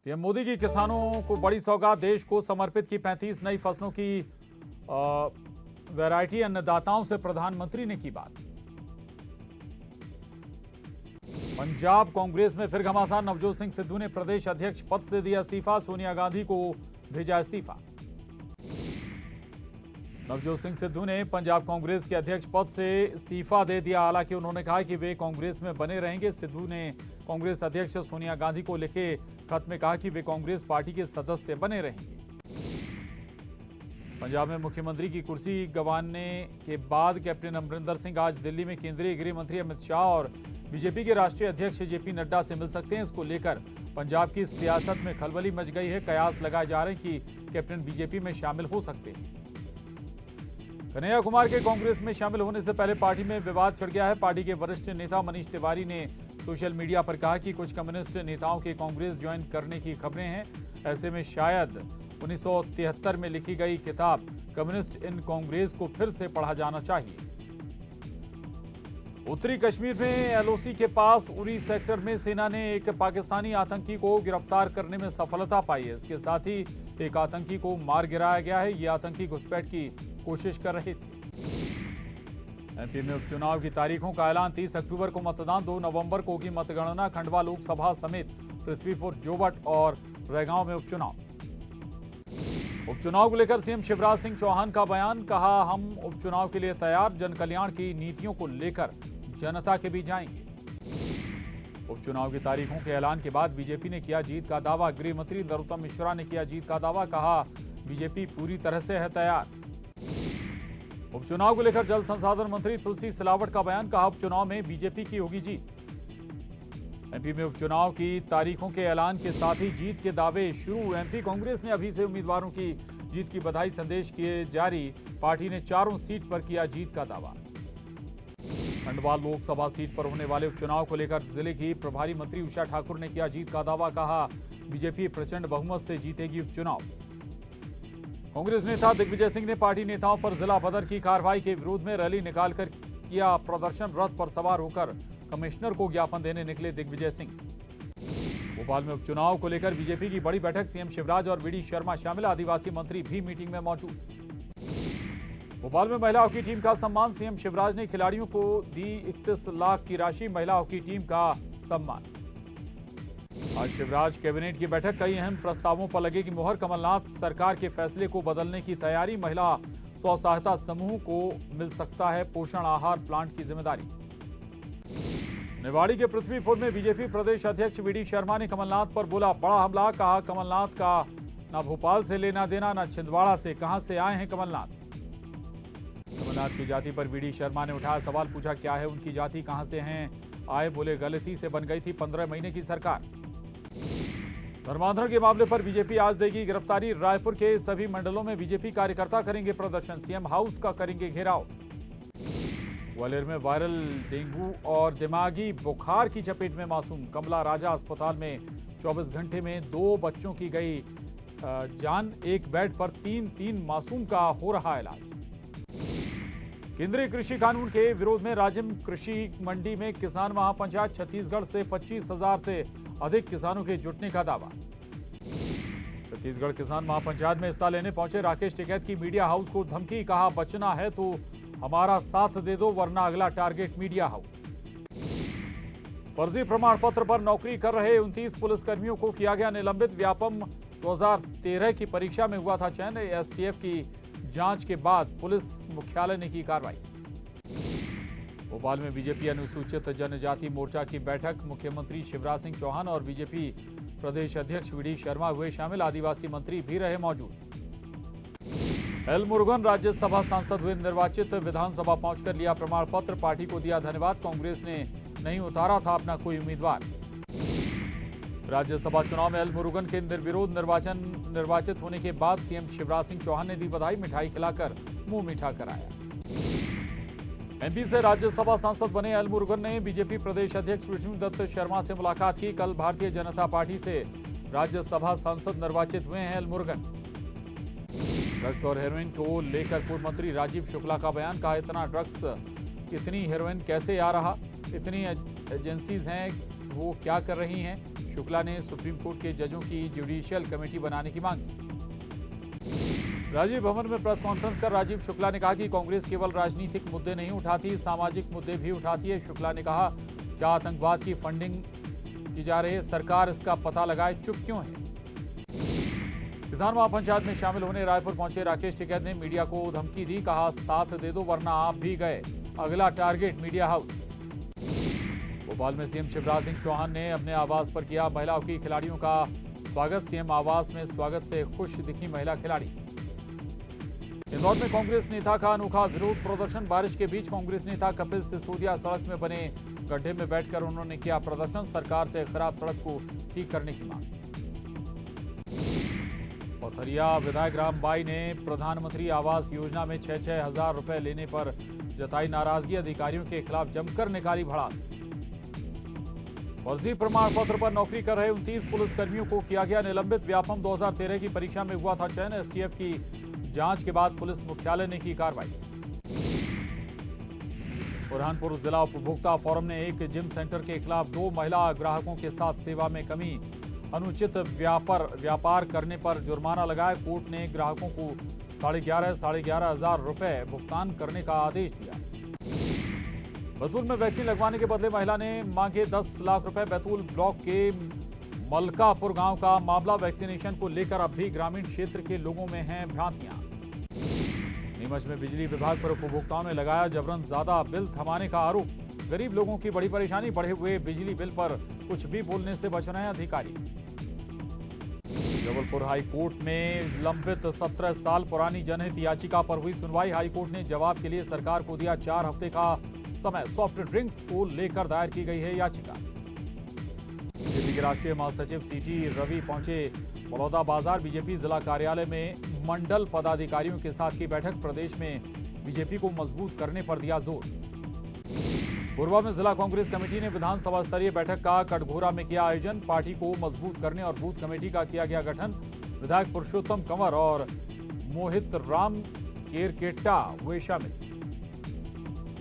PM Modi की किसानों को बड़ी सौगात, देश को समर्पित की 35 नई फसलों की वैरायटी। अन्नदाताओं से प्रधानमंत्री ने की बात। पंजाब कांग्रेस में फिर घमासान, नवजोत सिंह सिद्धू ने प्रदेश अध्यक्ष पद से दिया इस्तीफा, सोनिया गांधी को भेजा इस्तीफा। नवजोत सिंह सिद्धू ने पंजाब कांग्रेस के अध्यक्ष पद से इस्तीफा दे दिया। हालांकि उन्होंने कहा कि वे कांग्रेस में बने रहेंगे। सिद्धू ने कांग्रेस अध्यक्ष सोनिया गांधी को लिखे खत में कहा कि वे कांग्रेस पार्टी के सदस्य बने रहेंगे। पंजाब में मुख्यमंत्री की कुर्सी गंवाने के बाद कैप्टन अमरिंदर सिंह आज दिल्ली में केंद्रीय गृह मंत्री अमित शाह और बीजेपी के राष्ट्रीय अध्यक्ष जेपी नड्डा से मिल सकते हैं। इसको लेकर पंजाब की सियासत में खलबली मच गई है। कयास लगाए जा रहे हैं कि कैप्टन बीजेपी में शामिल हो सकते हैं। कन्हैया कुमार के कांग्रेस में शामिल होने से पहले पार्टी में विवाद छिड़ गया है। पार्टी के वरिष्ठ नेता मनीष तिवारी ने सोशल मीडिया पर कहा कि कुछ कम्युनिस्ट नेताओं के कांग्रेस ज्वाइन करने की खबरें हैं। ऐसे में शायद 1973 में लिखी गई किताब कम्युनिस्ट इन कांग्रेस को फिर से पढ़ा जाना चाहिए। उत्तरी कश्मीर में एलओसी के पास उरी सेक्टर में सेना ने एक पाकिस्तानी आतंकी को गिरफ्तार करने में सफलता पाई है। इसके साथ ही एक आतंकी को मार गिराया गया है। ये आतंकी घुसपैठ की कोशिश कर रहे थे। एमपी में उपचुनाव की तारीखों का ऐलान, 30 अक्टूबर को मतदान, 2 नवंबर को होगी मतगणना। खंडवा लोकसभा समेत पृथ्वीपुर, जोबट और रैगांव में उपचुनाव। उपचुनाव को लेकर सीएम शिवराज सिंह चौहान का बयान, कहा हम उपचुनाव के लिए तैयार, जन कल्याण की नीतियों को लेकर जनता के बीच जाएंगे। उपचुनाव की तारीखों के ऐलान के बाद बीजेपी ने किया जीत का दावा। गृह मंत्री नरोत्तम मिश्रा ने किया जीत का दावा, कहा बीजेपी पूरी तरह से है तैयार। उपचुनाव को लेकर जल संसाधन मंत्री तुलसी सिलावट का बयान, कहा उपचुनाव में बीजेपी की होगी जीत। एमपी में उपचुनाव की तारीखों के ऐलान के साथ ही जीत के दावे शुरू। एमपी कांग्रेस ने अभी से उम्मीदवारों की जीत की बधाई संदेश किए जारी। पार्टी ने चारों सीट पर किया जीत का दावा। खंडवा लोकसभा सीट पर होने वाले उपचुनाव को लेकर जिले की प्रभारी मंत्री उषा ठाकुर ने किया जीत का दावा, कहा बीजेपी प्रचंड बहुमत से जीतेगी उपचुनाव। कांग्रेस नेता दिग्विजय सिंह ने पार्टी नेताओं पर जिला बदर की कार्रवाई के विरोध में रैली निकालकर किया प्रदर्शन। रथ पर सवार होकर कमिश्नर को ज्ञापन देने निकले दिग्विजय सिंह। भोपाल में उपचुनाव को लेकर बीजेपी की बड़ी बैठक, सीएम शिवराज और वीडी शर्मा शामिल, आदिवासी मंत्री भी मीटिंग में मौजूद। भोपाल में महिला हॉकी टीम का सम्मान, सीएम शिवराज ने खिलाड़ियों को दी 31 लाख की राशि, महिला हॉकी टीम का सम्मान। आज शिवराज कैबिनेट की बैठक, कई अहम प्रस्तावों पर लगेगी मुहर। कमलनाथ सरकार के फैसले को बदलने की तैयारी, महिला स्व सहायता समूह को मिल सकता है पोषण आहार प्लांट की जिम्मेदारी। निवाड़ी के पृथ्वीपुर में बीजेपी प्रदेश अध्यक्ष वीडी शर्मा ने कमलनाथ पर बोला बड़ा हमला, कहा कमलनाथ का ना भोपाल से लेना देना ना छिंदवाड़ा से, कहां से आए हैं कमलनाथ। कमलनाथ की जाति पर वीडी शर्मा ने उठाया सवाल, पूछा क्या है उनकी जाति, कहां से हैं आए, बोले गलती से बन गई थी 15 महीने की सरकार। धर्मांतरण के मामले पर बीजेपी आज देगी गिरफ्तारी, रायपुर के सभी मंडलों में बीजेपी कार्यकर्ता करेंगे प्रदर्शन, सीएम हाउस का करेंगे घेराव। ग्वालियर में वायरल डेंगू और दिमागी बुखार की चपेट में मासूम, कमला राजा अस्पताल में 24 घंटे में 2 बच्चों की गई जान, एक बेड पर 3 मासूम का हो रहा इलाज। केंद्रीय कृषि कानून के विरोध में राजिम कृषि मंडी में किसान महापंचायत, छत्तीसगढ़ से 25,000 से अधिक किसानों के जुटने का दावा। छत्तीसगढ़ किसान महापंचायत में हिस्सा लेने पहुंचे राकेश टिकैत की मीडिया हाउस को धमकी, कहा बचना है तो हमारा साथ दे दो वरना अगला टारगेट मीडिया हाउस। फर्जी प्रमाण पत्र पर नौकरी कर रहे 29 पुलिसकर्मियों को किया गया निलंबित। व्यापम 2013 की परीक्षा में हुआ था चयन, एसटीएफ की जांच के बाद पुलिस मुख्यालय ने की कार्रवाई। भोपाल में बीजेपी अनुसूचित जनजाति मोर्चा की बैठक, मुख्यमंत्री शिवराज सिंह चौहान और बीजेपी प्रदेश अध्यक्ष वीडी शर्मा हुए शामिल, आदिवासी मंत्री भी रहे मौजूद। एल मुरुगन राज्यसभा सांसद हुए निर्वाचित, विधानसभा पहुंचकर लिया प्रमाण पत्र, पार्टी को दिया धन्यवाद, कांग्रेस ने नहीं उतारा था अपना कोई उम्मीदवार। राज्यसभा चुनाव में एल मुरुगन के निर्विरोध निर्वाचित होने के बाद सीएम शिवराज सिंह चौहान ने दी बधाई, मिठाई खिलाकर मुंह मीठा कराया। एमपी से राज्यसभा सांसद बने एल मुरुगन ने बीजेपी प्रदेश अध्यक्ष विष्णुदत्त शर्मा से मुलाकात की। कल भारतीय जनता पार्टी से राज्यसभा सांसद निर्वाचित हुए हैं एल मुरुगन। ड्रग्स और हेरोइन को लेकर पूर्व मंत्री राजीव शुक्ला का बयान, कहा इतना ड्रग्स इतनी हेरोइन कैसे आ रहा, इतनी एजेंसीज हैं वो क्या कर रही हैं। शुक्ला ने सुप्रीम कोर्ट के जजों की जुडिशियल कमेटी बनाने की मांग की। राजीव भवन में प्रेस कॉन्फ्रेंस कर राजीव शुक्ला ने कहा कि कांग्रेस केवल राजनीतिक मुद्दे नहीं उठाती, सामाजिक मुद्दे भी उठाती है। शुक्ला ने कहा, क्या आतंकवाद की फंडिंग की जा रही है, सरकार इसका पता लगाए, चुप क्यों है। किसान महापंचायत में शामिल होने रायपुर पहुंचे राकेश टिकैत ने मीडिया को धमकी दी, कहा साथ दे दो वरना आप भी गए, अगला टारगेट मीडिया हाउस। भोपाल में सीएम शिवराज सिंह चौहान ने अपने आवास पर किया महिला हॉकी खिलाड़ियों का स्वागत। सीएम आवास में स्वागत से खुश दिखी महिला खिलाड़ी। इंदौर में कांग्रेस नेता का अनोखा विरोध प्रदर्शन। बारिश के बीच कांग्रेस नेता कपिल सिसोदिया सड़क में बने गड्ढे में बैठकर उन्होंने किया प्रदर्शन, सरकार से खराब सड़क को ठीक करने की मांग। पथरिया विधायक रामबाई ने प्रधानमंत्री आवास योजना में 6-6 हजार रुपए लेने पर जताई नाराजगी, अधिकारियों के खिलाफ जमकर निकाली भड़ास। फर्जी प्रमाण पत्र पर नौकरी कर रहे 29 पुलिसकर्मियों को किया गया निलंबित। व्यापम 2013 की परीक्षा में हुआ था चयन, एसटीएफ की जांच के बाद पुलिस मुख्यालय ने की कार्रवाई। बुरहानपुर जिला उपभोक्ता फोरम ने एक जिम सेंटर के खिलाफ 2 महिला ग्राहकों के साथ सेवा में कमी, अनुचित व्यापार करने पर जुर्माना लगाया। कोर्ट ने ग्राहकों को 11,500 हजार रुपए भुगतान करने का आदेश दिया। बैतूल में वैक्सीन लगवाने के बदले महिला ने मांगे 10 लाख रुपए। बैतूल ब्लॉक के मलकापुर गांव का मामला, वैक्सीनेशन को लेकर अब भी ग्रामीण क्षेत्र के लोगों में हैं भ्रांतियां। नीमच में बिजली विभाग पर उपभोक्ताओं ने लगाया जबरन ज्यादा बिल थमाने का आरोप। गरीब लोगों की बड़ी परेशानी, बढ़े हुए बिजली बिल पर कुछ भी बोलने से बच रहे हैं अधिकारी। जबलपुर हाई कोर्ट में लंबित 17 साल पुरानी जनहित याचिका पर हुई सुनवाई। हाई कोर्ट ने जवाब के लिए सरकार को दिया 4 हफ्ते का समय। सॉफ्ट ड्रिंक्स को लेकर दायर की गई है याचिका। बीजेपी के राष्ट्रीय महासचिव सीटी रवि पहुंचे बलौदा बाजार। बीजेपी जिला कार्यालय में मंडल पदाधिकारियों के साथ की बैठक। प्रदेश में बीजेपी को मजबूत करने पर दिया जोर। कोरबा में जिला कांग्रेस कमेटी ने विधानसभा स्तरीय बैठक का कटघोरा में किया आयोजन। पार्टी को मजबूत करने और बूथ कमेटी का किया गया गठन। विधायक पुरुषोत्तम कंवर और मोहित राम केरकेट्टा हुए शामिल।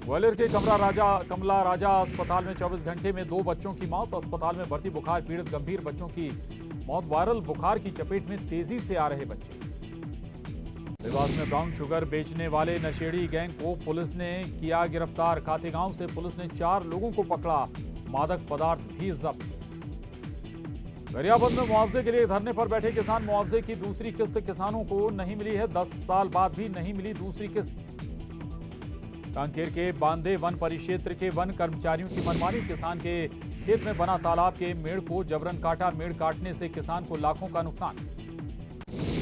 ग्वालियर के कमला राजा अस्पताल में 24 घंटे में 2 बच्चों की मौत। अस्पताल में भर्ती बुखार पीड़ित गंभीर बच्चों की मौत। वायरल बुखार की चपेट में तेजी से आ रहे बच्चे। देवास में ब्राउन शुगर बेचने वाले नशेड़ी गैंग को पुलिस ने किया गिरफ्तार। खातेगांव से पुलिस ने 4 लोगों को पकड़ा, मादक पदार्थ भी जब्त। गरियाबंद में मुआवजे के लिए धरने पर बैठे किसान। मुआवजे की दूसरी किस्त किसानों को नहीं मिली है, 10 साल बाद भी नहीं मिली दूसरी किस्त। कांकेर के बांदे वन परिक्षेत्र के वन कर्मचारियों की मनमानी। किसान के खेत में बना तालाब के मेड़ को जबरन काटा, मेड़ काटने से किसान को लाखों का नुकसान।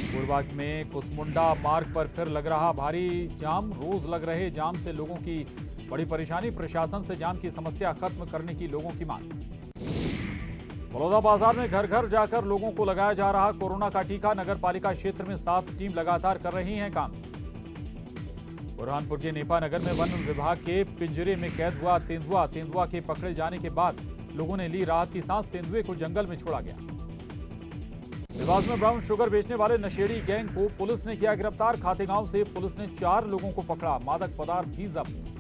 कोरबा में कुसमुंडा मार्ग पर फिर लग रहा भारी जाम। रोज लग रहे जाम से लोगों की बड़ी परेशानी। प्रशासन से जाम की समस्या खत्म करने की लोगों की मांग। बलौदा बाजार में घर घर जाकर लोगों को लगाया जा रहा कोरोना का टीका। नगर पालिका क्षेत्र में 7 टीम लगातार कर रही हैं काम। बुरहानपुर के नेपा नगर में वन विभाग के पिंजरे में कैद हुआ तेंदुआ। तेंदुआ के पकड़े जाने के बाद लोगों ने ली राहत की सांस। तेंदुए को जंगल में छोड़ा गया। देवास में ब्राउन शुगर बेचने वाले नशेड़ी गैंग को पुलिस ने किया गिरफ्तार। खातेगांव से पुलिस ने 4 लोगों को पकड़ा, मादक पदार्थ भी जब्त।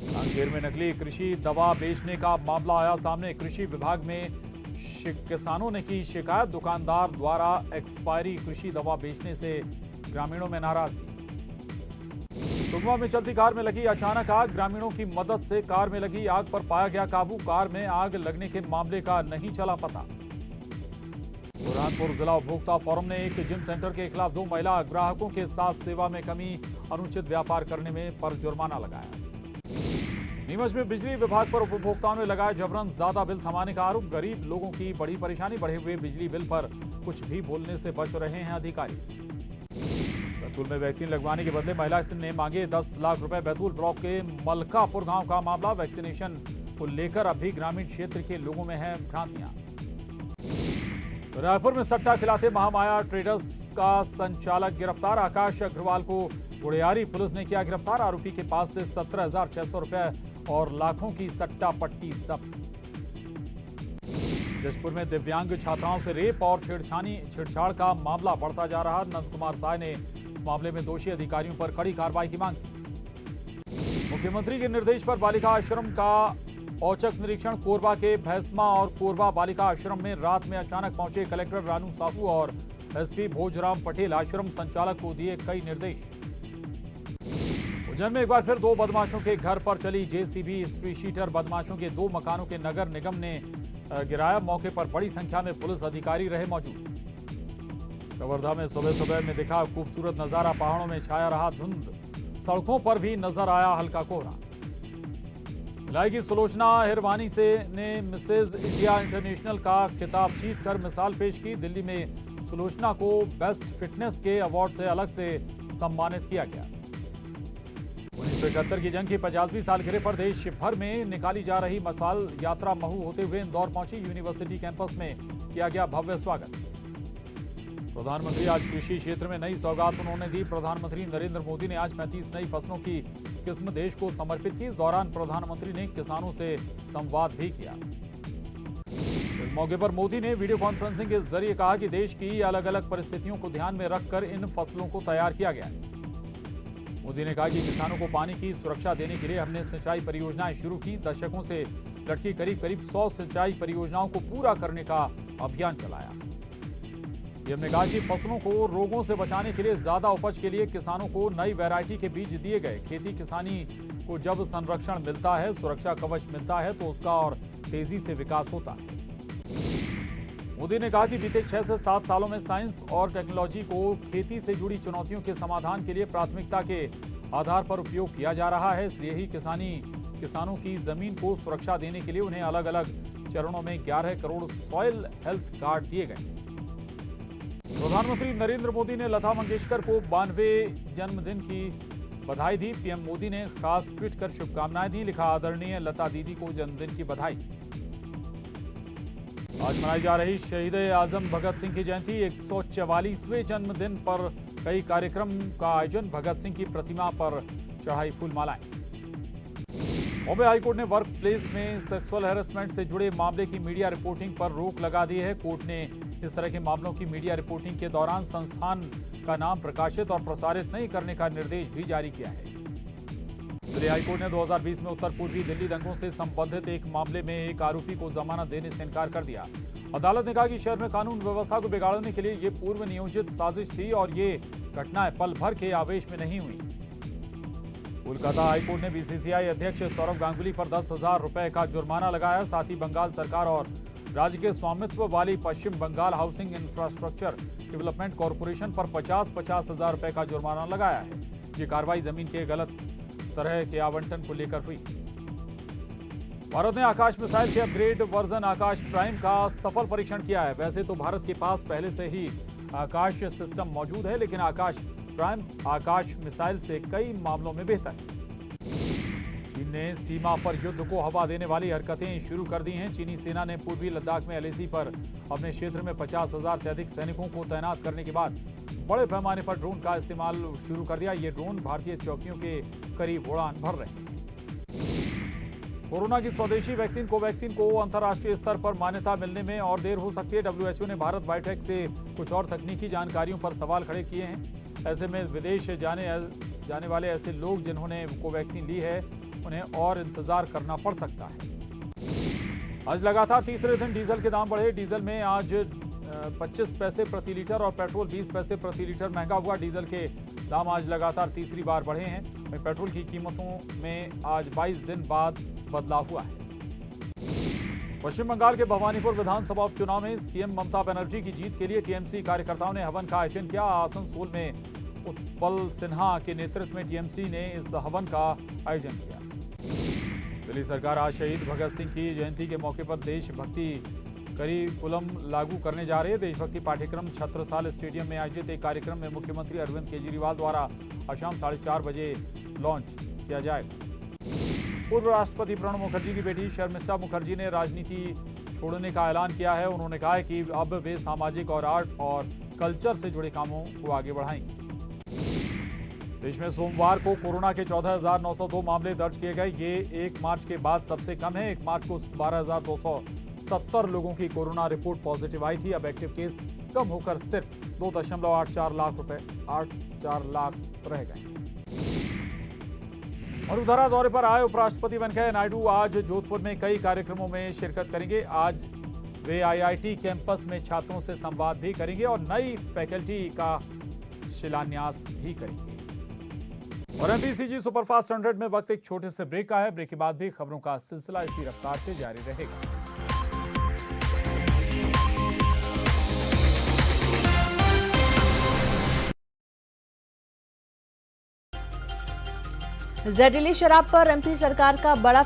कांकेर में नकली कृषि दवा बेचने का मामला आया सामने। कृषि विभाग में किसानों ने की शिकायत। दुकानदार द्वारा एक्सपायरी कृषि दवा बेचने से ग्रामीणों में नाराजगी। सुकमा में चलती कार में लगी अचानक आग। ग्रामीणों की मदद से कार में लगी आग पर पाया गया काबू। कार में आग लगने के मामले का नहीं चला पता। बुरहानपुर जिला उपभोक्ता फोरम ने एक जिम सेंटर के खिलाफ 2 महिला ग्राहकों के साथ सेवा में कमी, अनुचित व्यापार करने में पर जुर्माना लगाया। नीमच में बिजली विभाग पर उपभोक्ताओं ने लगाया जबरन ज्यादा बिल थमाने का आरोप। गरीब लोगों की बड़ी परेशानी, बढ़े हुए बिजली बिल पर कुछ भी बोलने से बच रहे हैं अधिकारी। बैतूल में वैक्सीन लगवाने के बदले महिला ने मांगे 10 लाख रुपए। बैतूल ब्लॉक के मलकापुर गांव का मामला। वैक्सीनेशन को लेकर अभी ग्रामीण क्षेत्र के लोगों में है भ्रांतियां। रायपुर में सट्टा खिलाते महामाया ट्रेडर्स का संचालक गिरफ्तार। आकाश अग्रवाल को गुड़ियारी पुलिस ने किया गिरफ्तार। आरोपी के पास से 17,600 रुपए और लाखों की सट्टा पट्टी जब्त। जशपुर में दिव्यांग छात्राओं से रेप और छेड़छाड़ का मामला बढ़ता जा रहा। नंद कुमार साय ने इस मामले में दोषी अधिकारियों पर कड़ी कार्रवाई की मांग की। मुख्यमंत्री के निर्देश पर बालिका आश्रम का औचक निरीक्षण। कोरबा के भैंसमा और कोरबा बालिका आश्रम में रात में अचानक पहुंचे कलेक्टर रानू साहू और एसपी भोजराम पटेल। आश्रम संचालक को दिए कई निर्देश। उज्जैन में एक बार फिर 2 बदमाशों के घर पर चली जेसीबी। स्ट्री शीटर बदमाशों के 2 मकानों के नगर निगम ने गिराया। मौके पर बड़ी संख्या में पुलिस अधिकारी रहे मौजूद। कवर्धा में सुबह सुबह में दिखा खूबसूरत नजारा। पहाड़ों में छाया रहा धुंध, सड़कों पर भी नजर आया हल्का कोहरा। भिलाई की सुलोचना हिरवानी ने मिसेज इंडिया इंटरनेशनल का खिताब जीतकर मिसाल पेश की। दिल्ली में सुलोचना को बेस्ट फिटनेस के अवार्ड से अलग से सम्मानित किया गया। 1971 की जंग की 50वीं सालगिरह पर देश भर में निकाली जा रही मशाल यात्रा महू होते हुए इंदौर पहुंची। यूनिवर्सिटी कैंपस में किया गया भव्य स्वागत। प्रधानमंत्री आज कृषि क्षेत्र में नई सौगात उन्होंने दी। प्रधानमंत्री नरेंद्र मोदी ने आज 35 नई फसलों की किस्म देश को समर्पित की। इस दौरान प्रधानमंत्री ने किसानों से संवाद भी किया। इस मौके पर मोदी ने वीडियो कॉन्फ्रेंसिंग के जरिए कहा कि देश की अलग अलग परिस्थितियों को ध्यान में रखकर इन फसलों को तैयार किया गया है। मोदी ने कहा कि किसानों को पानी की सुरक्षा देने के लिए हमने सिंचाई परियोजनाएं शुरू की। दशकों से लटकी करीब 100 सिंचाई परियोजनाओं को पूरा करने का अभियान चलाया। हमने कहा कि फसलों को रोगों से बचाने के लिए ज्यादा उपज के लिए किसानों को नई वैरायटी के बीज दिए गए। खेती किसानी को जब संरक्षण मिलता है, सुरक्षा कवच मिलता है, तो उसका और तेजी से विकास होता है। मोदी ने कहा कि बीते 6 से 7 सालों में साइंस और टेक्नोलॉजी को खेती से जुड़ी चुनौतियों के समाधान के लिए प्राथमिकता के आधार पर उपयोग किया जा रहा है। इसलिए ही किसानों की जमीन को सुरक्षा देने के लिए उन्हें अलग अलग चरणों में 11 करोड़ सॉइल हेल्थ कार्ड दिए गए। प्रधानमंत्री नरेंद्र मोदी ने लता मंगेशकर को 92वें जन्मदिन की बधाई दी। पीएम मोदी ने खास ट्वीट कर शुभकामनाएं दी। लिखा, आदरणीय लता दीदी को जन्मदिन की बधाई। आज मनाई जा रही शहीद आजम भगत सिंह की जयंती। 144वें जन्मदिन पर कई कार्यक्रम का आयोजन। भगत सिंह की प्रतिमा पर चढ़ाई फूलमालाएं। बॉम्बे हाईकोर्ट ने वर्क प्लेस में सेक्सुअल हैरेसमेंट से जुड़े मामले की मीडिया रिपोर्टिंग पर रोक लगा दी है। कोर्ट ने इस तरह के मामलों की मीडिया रिपोर्टिंग के दौरान संस्थान का नाम प्रकाशित और प्रसारित नहीं करने का निर्देश भी जारी किया है। दिल्ली हाईकोर्ट ने 2020 में उत्तर पूर्वी दिल्ली दंगों से संबंधित एक मामले में एक आरोपी को जमानत देने से इनकार कर दिया। अदालत ने कहा कि शहर में कानून व्यवस्था को बिगाड़ने के लिए ये पूर्व नियोजित साजिश थी और ये घटनाएं पल भर के आवेश में नहीं हुई। कोलकाता हाईकोर्ट ने बीसीसीआई अध्यक्ष सौरव गांगुली पर 10,000 रुपए का जुर्माना लगाया। साथ ही बंगाल सरकार और राज्य के स्वामित्व वाली Paschim Bengal housing infrastructure development corporation पर 50-50 हजार रुपए का जुर्माना लगाया है। ये कार्रवाई जमीन के गलत तरह के आवंटन को लेकर हुई। भारत ने आकाश मिसाइल के अपग्रेड वर्जन आकाश प्राइम का सफल परीक्षण किया है। वैसे तो भारत के पास पहले से ही आकाश सिस्टम मौजूद है, लेकिन आकाश प्राइम आकाश मिसाइल से कई मामलों में बेहतर है। चीन ने सीमा पर युद्ध को हवा देने वाली हरकतें शुरू कर दी हैं। चीनी सेना ने पूर्वी लद्दाख में एलएसी पर अपने क्षेत्र में 50,000 से अधिक सैनिकों को तैनात करने के बाद बड़े पैमाने पर ड्रोन का इस्तेमाल शुरू कर दिया। ये ड्रोन भारतीय चौकियों के करीब उड़ान भर रहे हैं। कोरोना की स्वदेशी वैक्सीन कोवैक्सीन को अंतर्राष्ट्रीय स्तर पर मान्यता मिलने में और देर हो सकती है। डब्ल्यूएचओ ने भारत बायोटेक से कुछ और तकनीकी जानकारियों पर सवाल खड़े किए हैं। ऐसे में विदेश जाने वाले ऐसे लोग जिन्होंने कोवैक्सीन ली है उन्हें और इंतजार करना पड़ सकता है। आज लगातार तीसरे दिन डीजल के दाम बढ़े। डीजल में आज 25 पैसे प्रति लीटर और पेट्रोल 20 पैसे प्रति लीटर महंगा हुआ। डीजल के दाम आज लगातार तीसरी बार बढ़े हैं। वहीं पेट्रोल की कीमतों में आज 22 दिन बाद बदलाव हुआ है। पश्चिम बंगाल के भवानीपुर विधानसभा उपचुनाव में सीएम ममता बनर्जी की जीत के लिए टीएमसी कार्यकर्ताओं ने हवन का आयोजन किया। आसनसोल में उत्पल सिन्हा के नेतृत्व में टीएमसी ने इस हवन का आयोजन किया। दिल्ली सरकार आज शहीद भगत सिंह की जयंती के मौके पर देशभक्ति करिकुलम लागू करने जा रही है। देशभक्ति पाठ्यक्रम छत्रसाल स्टेडियम में आयोजित एक कार्यक्रम में मुख्यमंत्री अरविंद केजरीवाल द्वारा आज शाम 4:30 बजे लॉन्च किया जाएगा। पूर्व राष्ट्रपति प्रणब मुखर्जी की बेटी शर्मिष्ठा मुखर्जी ने राजनीति छोड़ने का ऐलान किया है। उन्होंने कहा है कि अब वे सामाजिक और आर्ट और कल्चर से जुड़े कामों को आगे बढ़ाएंगे। देश में सोमवार को कोरोना के 14,902 मामले दर्ज किए गए। ये 1 मार्च के बाद सबसे कम है। 1 मार्च को 12,270 लोगों की कोरोना रिपोर्ट पॉजिटिव आई थी। अब एक्टिव केस कम होकर सिर्फ 2.84 लाख रह गए। वसुंधरा दौरे पर आए उपराष्ट्रपति वेंकैया नायडू आज जोधपुर में कई कार्यक्रमों में शिरकत करेंगे। आज वे आईआईटी कैंपस में छात्रों से संवाद भी करेंगे और नई फैकल्टी का शिलान्यास भी करेंगे। और एमपीसीजी सुपरफास्ट 100 में वक्त एक छोटे से ब्रेक का है। ब्रेक के बाद भी खबरों का सिलसिला इसी रफ्तार से जारी रहेगा। जहरीली शराब पर एमपी सरकार का बड़ा